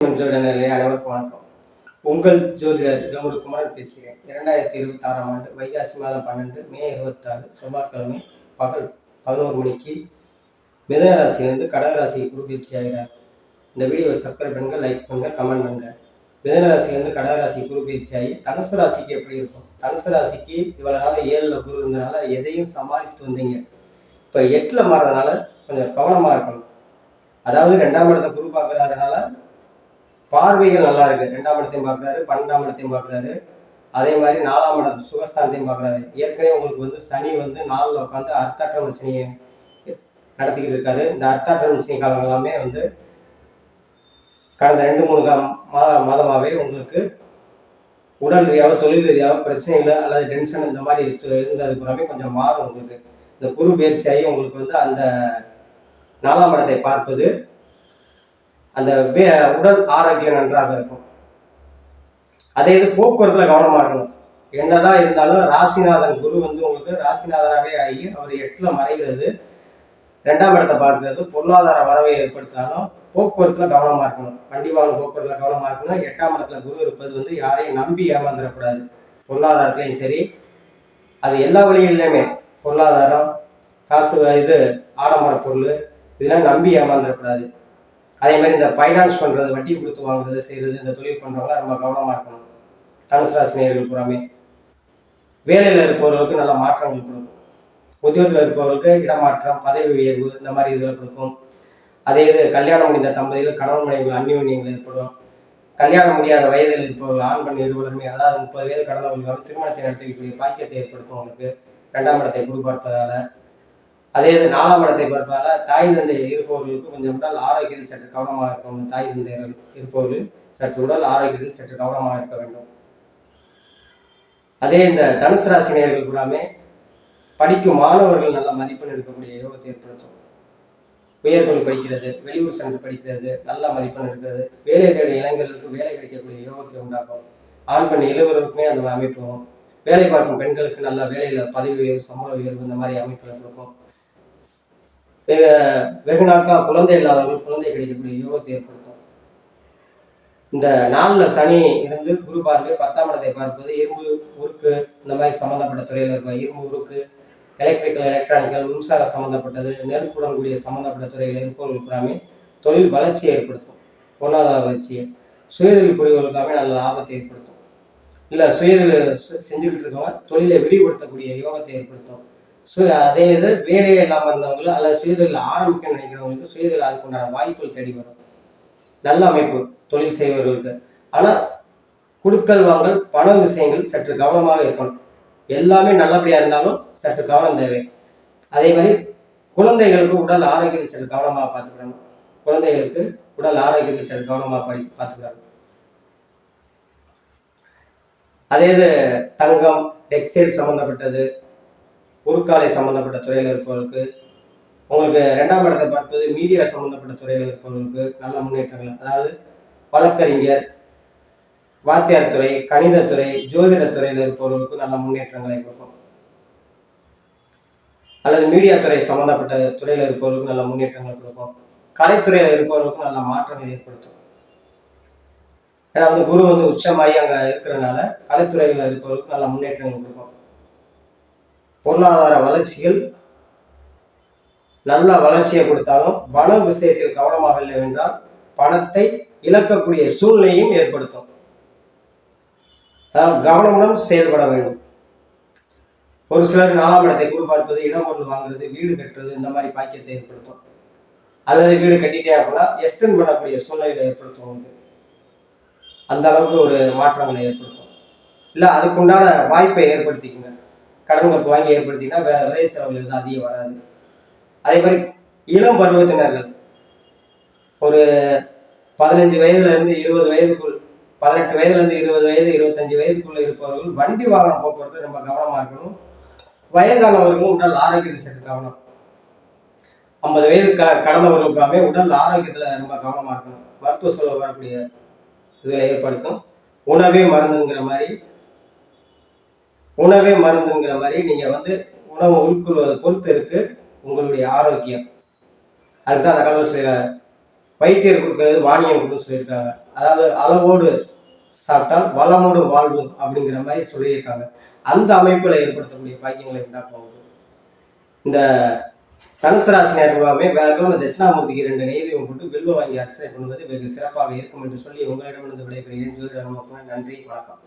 ஜோதிடர்களே அனைவருக்கும் வணக்கம். உங்கள் ஜோதிடர் இளமுருக்குமாரன் பேசுகிறேன். 2026 ஆண்டு வைகாசி மாதம் 12 மே 26 செவ்வாய்க்கிழமை பகல் 11 மணிக்கு மிதுன ராசியிலிருந்து கடக ராசிக்கு குரு பயிற்சி ஆகிறார். இந்த வீடியோவை சப்ஸ்கிரைப் பண்ணுங்க, லைக் பண்ணுங்க, கமெண்ட் பண்ணுங்க. மிதுன ராசியிலிருந்து கடக ராசி குரு பயிற்சி ஆகி தனுசு ராசிக்கு எப்படி இருக்கும்? தனுசு ராசிக்கு இவ்வளவு நாள் 7ல் குரு இருந்ததுனால எதையும் சமாளித்து வந்தீங்க. இப்போ 8ல் மாறதுனால கொஞ்சம் கவனமா இருக்கணும். அதாவது 2ஆம் இடத்தை குரு பார்க்கறதுனால பார்வைகள் நல்லா இருக்கு. 2ஆம் இடத்தையும் பார்க்குறாரு, 12ஆம் இடத்தையும் பார்க்குறாரு. அதே மாதிரி 4ஆம் இடம் சுகஸ்தானத்தையும் பார்க்குறாரு. ஏற்கனவே உங்களுக்கு சனி 4ல் உட்காந்து அர்த்தாஷ்டம சனியை நடத்திக்கிட்டு இருக்காரு. இந்த அர்த்தாஷ்டம சனி காலம் எல்லாமே கடந்த 2-3 மாதமாகவே உங்களுக்கு உடல் ரீதியாக தொழில் ரீதியாக பிரச்சனைகள் அல்லது டென்ஷன் இந்த மாதிரி இருந்தது பூராமே கொஞ்சம் மாறும். உங்களுக்கு இந்த குரு பயிற்சியாகி உங்களுக்கு அந்த 4ஆம் இடத்தை பார்ப்பது அந்த உடல் ஆரோக்கியம் நன்றாக இருக்கும். அதே இது போக்குவரத்துல கவனமா இருக்கணும். என்னதான் இருந்தாலும் ராசிநாதன் குரு உங்களுக்கு ராசிநாதனாவே ஆகி அவர் 8ல் மறைகிறது, 2ஆம் இடத்தை பார்க்கிறது, பொருளாதார வரவை ஏற்படுத்தினாலும் போக்குவரத்துல கவனமா இருக்கணும். வண்டி வாகன போக்குவரத்துல கவனமா இருக்கணும். 8ஆம் இடத்துல குரு இருப்பது யாரையும் நம்பி ஏமாந்துடக்கூடாது. பொருளாதாரத்திலையும் சரி, அது எல்லா வழிகளிலுமே பொருளாதாரம், காசு, ஆடம்பர பொருள் இதெல்லாம் நம்பி ஏமாந்துடக்கூடாது. அதே மாதிரி இந்த ஃபைனான்ஸ் பண்ணுறது, வட்டி கொடுத்து வாங்குறது செய்கிறது, இந்த தொழில் பண்ணுறவங்களாம் ரொம்ப கவனமாக இருக்கணும். தனுசு ராசி நேயர்கள் பூராமே வேலையில் இருப்பவர்களுக்கு நல்ல மாற்றங்கள் கொடுக்கும். உத்தியோகத்தில் இருப்பவர்களுக்கு இடமாற்றம், பதவி உயர்வு இந்த மாதிரி இதில் கொடுக்கும். அதே இது கல்யாணம் முடிந்த தம்பதிகள் கணவன் மனைவிகள் அந்யோன்யங்கள் ஏற்படும். கல்யாணம் முடியாத வயதில் இருப்பவர்கள் ஆண் பெண் இருவருமே, அதாவது 30 வயது கடந்தவர்களுக்கு திருமணத்தை நடத்தக்கூடிய பாக்கியத்தை ஏற்படுத்தும். உங்களுக்கு 2ஆம் இடத்தை குரு பார்ப்பதால, அதே இது 4ஆம் இடத்தை பார்ப்பதால தாய் தந்தை இருப்பவர்களுக்கு கொஞ்சம் உடல் ஆரோக்கியத்தில் சற்று கவனமாக இருக்கும். தாய் தந்தை இருப்பவர்கள் சற்று உடல் ஆரோக்கியத்தில் சற்று கவனமாக இருக்க வேண்டும். அதே இந்த தனுசு ராசி நேயர்கள் பூராமே படிக்கும் மாணவர்கள் நல்ல மதிப்பெண் எடுக்கக்கூடிய யோகத்தை ஏற்படுத்தும். உயர்கல்வி படிக்கிறது, வெளியூர் சென்று படிக்கிறது, நல்ல மதிப்பெண் எடுக்கிறது, வேலை தேடும் இளைஞர்களுக்கு வேலை கிடைக்கக்கூடிய யோகத்தை உண்டாக்கும். ஆண் பெண் இருவருக்குமே அந்த அமைப்பும், வேலை பார்க்கும் பெண்களுக்கு நல்ல வேலையில பதவி உயர்வு, சம்பள உயர்வு இந்த மாதிரி அமைப்புகளை கொடுக்கும். வெகு நாட்களாக குழந்தை இல்லாதவர்கள் குழந்தை கிடைக்கக்கூடிய யோகத்தை ஏற்படுத்தும். இந்த 4ல் சனி இருந்து குரு பார்வை 10ஆம் இடத்தை பார்ப்பது இரும்பு உருக்கு இந்த மாதிரி சம்மந்தப்பட்ட துறையில் இருக்க இரும்பு உருக்கு, எலக்ட்ரிக்கல், எலக்ட்ரானிக்கல், மின்சார சம்மந்தப்பட்டது, நெருப்புடன் கூடிய சம்மந்தப்பட்ட துறையில் இருப்பவர்களுக்காமே தொழில் வளர்ச்சியை ஏற்படுத்தும். பொருளாதார வளர்ச்சியை, சுயதொழில் புரிவர்களுக்காமே நல்ல லாபத்தை ஏற்படுத்தும். இல்லை சுயதொழில் செஞ்சுக்கிட்டு இருக்கவங்க தொழிலை விரிவுபடுத்தக்கூடிய யோகத்தை ஏற்படுத்தும். அதே இது வேலையே இல்லாமல் இருந்தவங்களும் அல்லது சுயதொழில் ஆரம்பிக்க நினைக்கிறவங்களுக்கு சுயதொழில் அதுக்குண்டான வாய்ப்புகள் தேடி வரும். நல்ல அமைப்பு தொழில் செய்பவர்களுக்கு. ஆனால் குடுக்கல் வாங்கல் பண விஷயங்கள் சற்று கவனமாக இருக்கணும். எல்லாமே நல்லபடியாக இருந்தாலும் சற்று கவனம் தேவை. அதே மாதிரி குழந்தைகளுக்கு உடல் ஆரோக்கியத்தில் சற்று கவனமாக பார்த்துக்கணும். குழந்தைகளுக்கு உடல் ஆரோக்கியத்தில் சற்று கவனமாக பார்த்துக்கிறாங்க. அதே இது தங்கம், டெக்ஸ்டைல் சம்மந்தப்பட்டது, உருக்காலை சம்மந்தப்பட்ட துறையில் இருப்பவர்களுக்கு, உங்களுக்கு 2ஆம் இடத்தை பார்ப்பது மீடியா சம்மந்தப்பட்ட துறையில் இருப்பவர்களுக்கு நல்ல முன்னேற்றங்கள். அதாவது வழக்கறிஞர், வாத்தியார் துறை, கணிதத்துறை, ஜோதிட துறையில் இருப்பவர்களுக்கு நல்ல முன்னேற்றங்களை கொடுக்கும். அல்லது மீடியா துறை சம்மந்தப்பட்ட துறையில் இருப்பவர்களுக்கு நல்ல முன்னேற்றங்கள் கொடுக்கும். கலைத்துறையில் இருப்பவர்களுக்கும் நல்ல மாற்றங்களை ஏற்படுத்தும். ஏன்னா குரு உச்சமாகி அங்கே இருக்கிறதுனால கலைத்துறையில் இருப்பவர்களுக்கு நல்ல முன்னேற்றங்கள் கொடுக்கும். பொருளாதார வளர்ச்சிகள் நல்ல வளர்ச்சியை கொடுத்தாலும் பண விஷயத்தில் கவனமாக இல்லை என்றால் பணத்தை இழக்கக்கூடிய சூழ்நிலையும் ஏற்படுத்தும். அதாவது கவனமுடன் செயல்பட வேண்டும். ஒரு சிலர் 4ஆம் இடத்தை குரு பார்ப்பது இடம் பொருள் வாங்குறது, வீடு கட்டுறது இந்த மாதிரி பாக்கியத்தை ஏற்படுத்தும். அல்லது வீடு கட்டிட்டே அப்படின்னா எக்ஸ்டெண்ட் பண்ணக்கூடிய சூழ்நிலையை ஏற்படுத்தும். அந்த அளவுக்கு ஒரு மாற்றங்களை ஏற்படுத்தும். இல்லை அதுக்குண்டான வாய்ப்பை ஏற்படுத்திக்குங்க. கடன் கப்பு வாங்கி ஏற்படுத்திங்கன்னா வேற விரை செலவுகள் தான் அதிகம் வராது. அதே மாதிரி இளம் பருவத்தினர்கள் ஒரு 15 வயதுலேருந்து 20 வயதுக்குள், 18 வயதுலேருந்து 20 வயது, 25 வயதுக்குள்ள இருப்பவர்கள் வண்டி வாகனம் போக்குவரத்து ரொம்ப கவனமாக இருக்கணும். வயதானவர்களும் உடல் ஆரோக்கியத்தில் சற்று கவனம். 50 வயது கடந்தவர்களுக்காமே உடல் ஆரோக்கியத்தில் ரொம்ப கவனமாக இருக்கணும். மருத்துவ சூழல் வரக்கூடிய இதில் ஏற்படுத்தும். உணவே மருந்துங்கிற மாதிரி நீங்கள் உணவு உட்கொள்வதை பொறுத்து இருக்கு உங்களுடைய ஆரோக்கியம். அதுதான் அந்த காலத்தில் வைத்தியர் கொடுக்கறது வாணியம் கொடுன்னு சொல்லியிருக்காங்க. அதாவது அளவோடு சாப்பிட்டால் வளமோடு வாழ்வு அப்படிங்கிற மாதிரி சொல்லியிருக்காங்க. அந்த அமைப்புல ஏற்படுத்தக்கூடிய பாக்கியங்களை உண்டாக்கும். இந்த தனுசு ராசி நேர்வாகவே வியாழக்கிழமை தட்சிணாமூர்த்திக்கு 2 நெய்தீபம் போட்டு வில்வ வாங்கி அர்ச்சனை பண்ணுவது வெகு சிறப்பாக இருக்கும் என்று சொல்லி உங்களிடமிருந்து விடைபெறுகிறேன். ஜோதிடர் நமக்கு நன்றி, வணக்கம்.